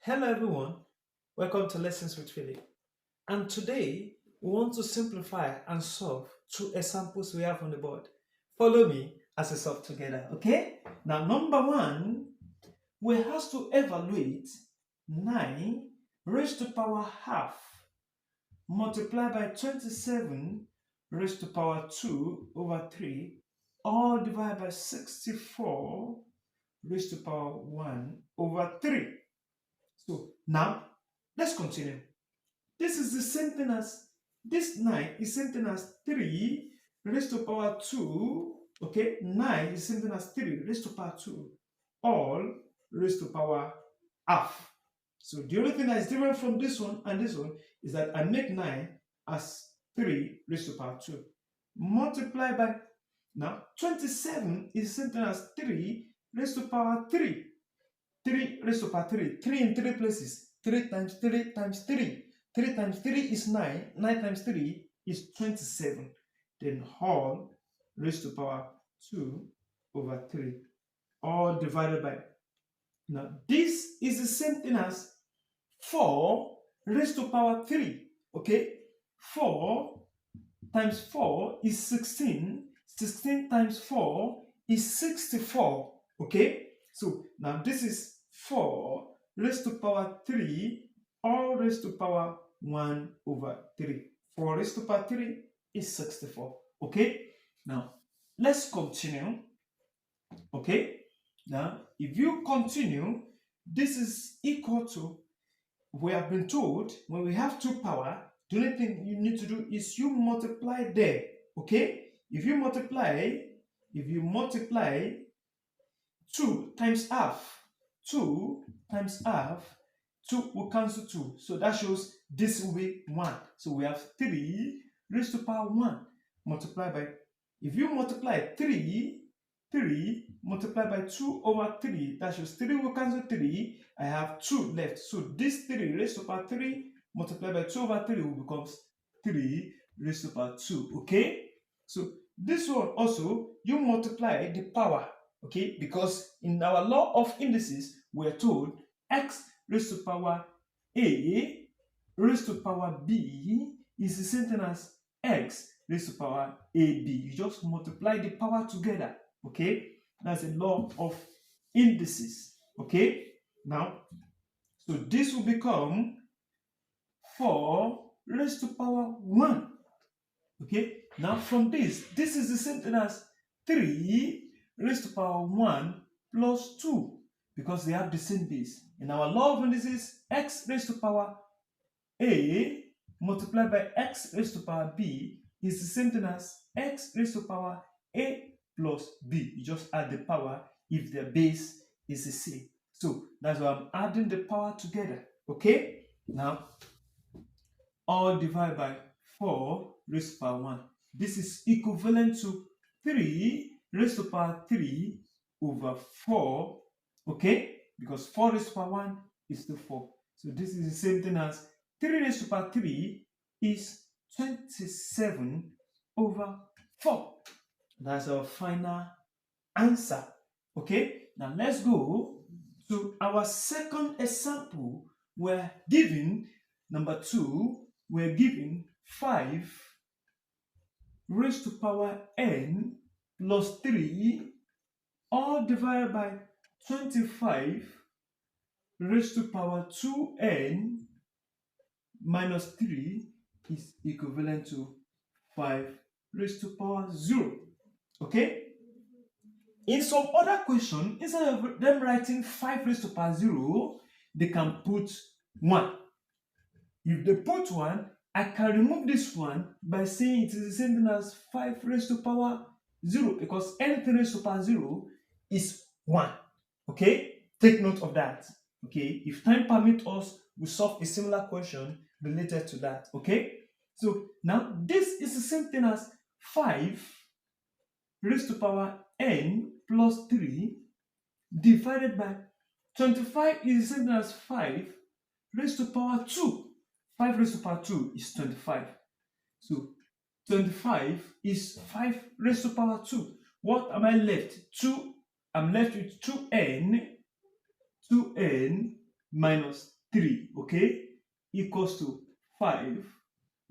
Hello everyone, welcome to Lessons with Philip. And today we want to simplify and solve two examples we have on the board. Follow me as we solve together, okay? Now, number one, we have to evaluate 9 raised to power half multiplied by 27 raised to power 2 over 3, all divided by 64 raised to power 1 over 3. So now let's continue. This is the same thing as this 9 is same thing as 3 raised to power 2. Okay, 9 is same thing as 3 raised to power 2, all raised to power half. So the only thing that is different from this one and this one is that I make 9 as 3 raised to power 2. Multiply by, now 27 is same thing as 3 raised to power 3. 3 raised to power 3. 3 in 3 places. 3 times 3 times 3. 3 times 3 is 9. 9 times 3 is 27. Then all raised to power 2 over 3. All divided by. Now, this is the same thing as 4 raised to power 3. Okay? 4 times 4 is 16. 16 times 4 is 64. Okay? So now this is 4 raised to power 3, all raised to power 1 over 3. 4 raised to power 3 is 64. Okay? Now, let's continue. Okay? Now, if you continue, this is equal to, we have been told, when we have 2 power, the only thing you need to do is you multiply there. Okay? If you multiply 2 times half, 2 times half, 2 will cancel 2. So that shows this will be 1. So we have 3 raised to power 1 multiplied by, if you multiply 3 multiplied by 2 over 3, that shows 3 will cancel 3. I have 2 left. So this 3 raised to power 3 multiplied by 2 over 3 will become 3 raised to power 2. Okay? So this one also, you multiply the power. Okay, because in our law of indices, we're told x raised to power a raised to power b is the same thing as x raised to power ab. You just multiply the power together. Okay, that's a law of indices. Okay, now, so this will become 4 raised to power 1. Okay, now from this is the same thing as 3 raised to power 1 plus 2, because they have the same base. In our law of indices, x raised to power a multiplied by x raised to power b is the same thing as x raised to power a plus b. You just add the power if their base is the same. So that's why I'm adding the power together. Okay, now all divided by 4 raised to power 1. This is equivalent to 3 raised to power 3 over 4, okay? Because 4 raised to power 1 is to 4. So this is the same thing as 3 raised to power 3 is 27 over 4. That's our final answer, okay? Now let's go to our second example. We're given, number 2, we're given 5 raised to power n plus 3, all divided by 25 raised to power 2n minus 3 is equivalent to 5 raised to power 0. Okay? In some other question, instead of them writing 5 raised to power 0, they can put 1. If they put 1, I can remove this one by saying it is the same thing as 5 raised to power 0, because anything raised to power 0 is 1. Okay? Take note of that. Okay? If time permits us, we solve a similar question related to that. Okay? So now this is the same thing as 5 raised to power n plus 3 divided by 25 is the same thing as 5 raised to power 2. 5 raised to power 2 is 25. So 25 is 5 raised to power 2. What am I left? 2. I'm left with 2n minus 3, okay, equals to 5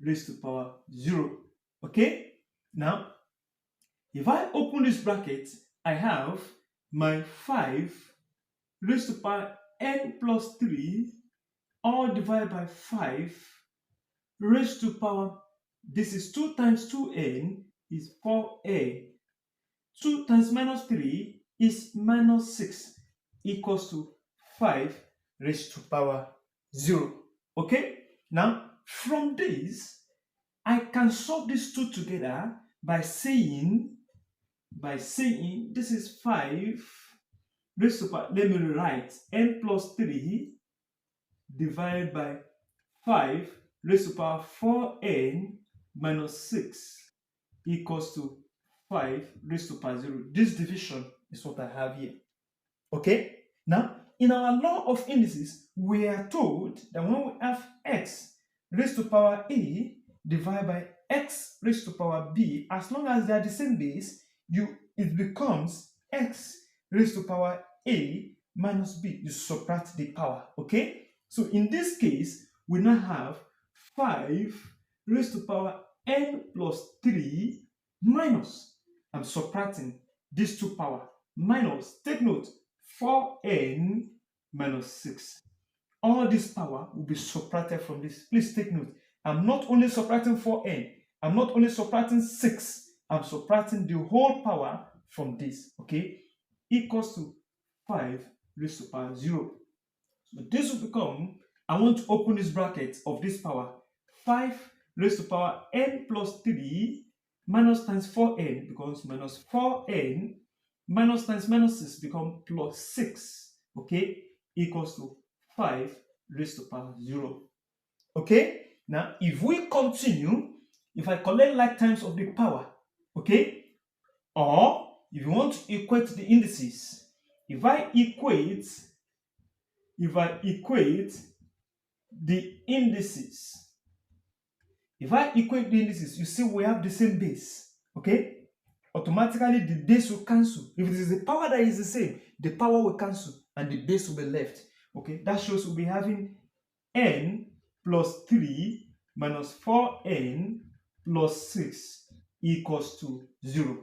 raised to power 0, okay. Now, if I open this bracket, I have my 5 raised to power n plus 3 all divided by 5 raised to power, this is 2 times 2n is 4n. 2 times minus 3 is minus 6 equals to 5 raised to power 0. Okay? Now, from this, I can solve these two together by saying this is 5 raised to power, let me rewrite, n plus 3 divided by 5 raised to power 4n minus 6 equals to 5 raised to power 0. This division is what I have here. Okay? Now, in our law of indices, we are told that when we have x raised to power a divided by x raised to power b, as long as they are the same base, it becomes x raised to power a minus b. You subtract the power. Okay? So in this case, we now have 5 raised to power n plus 3 minus, I'm subtracting these two power, minus, take note, 4n minus 6. All this power will be subtracted from this. Please take note. I'm not only subtracting 4n, I'm not only subtracting 6, I'm subtracting the whole power from this, okay? Equals to 5 raised to power 0. So this will become, I want to open this bracket of this power, 5 raised to power n plus 3 minus times 4n becomes minus 4n, minus times minus 6 becomes plus 6, okay, equals to 5 raised to power 0. Okay, now if we continue, if I collect like times of the power, okay, or if you want to equate the indices, if I equate the indices, you see we have the same base, okay? Automatically the base will cancel. If it is the power that is the same, the power will cancel and the base will be left, okay? That shows we'll be having n plus 3 minus 4n plus 6 equals to 0,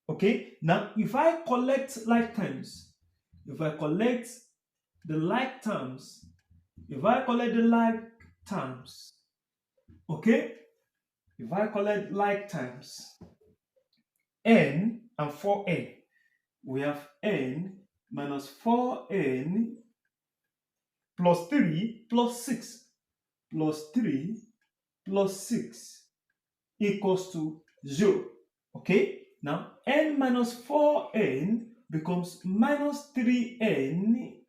okay? Now, if I collect like terms, okay, if I collect like terms, n and 4n, we have n minus 4n plus 3 plus 6 plus 3 plus 6 equals to 0, okay? Now, n minus 4n becomes minus 3n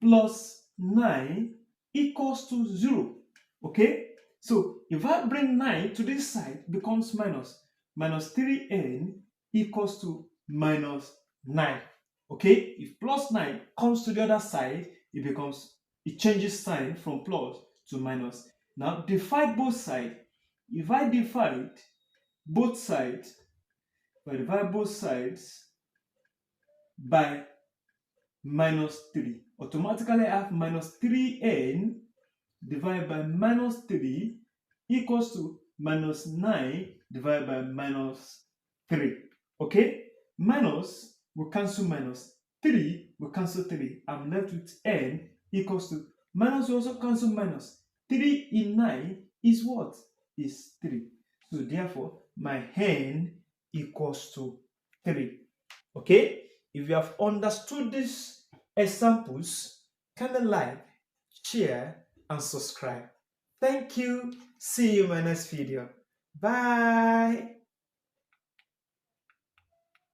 plus 9 equals to 0, okay? So, if I bring 9 to this side, it becomes minus 3n equals to minus 9, okay? If plus 9 comes to the other side, it changes sign from plus to minus. Now, divide both sides. If I divide both sides by minus 3, automatically I have minus 3n divided by minus 3 equals to minus 9 divided by minus 3, okay? Minus will cancel minus, 3 will cancel 3. I'm left with n equals to, minus will also cancel minus. 3 in 9 is what? Is 3. So therefore, my n equals to 3. Okay? If you have understood these examples, kindly like, share, and subscribe. Thank you. See you in my next video. Bye.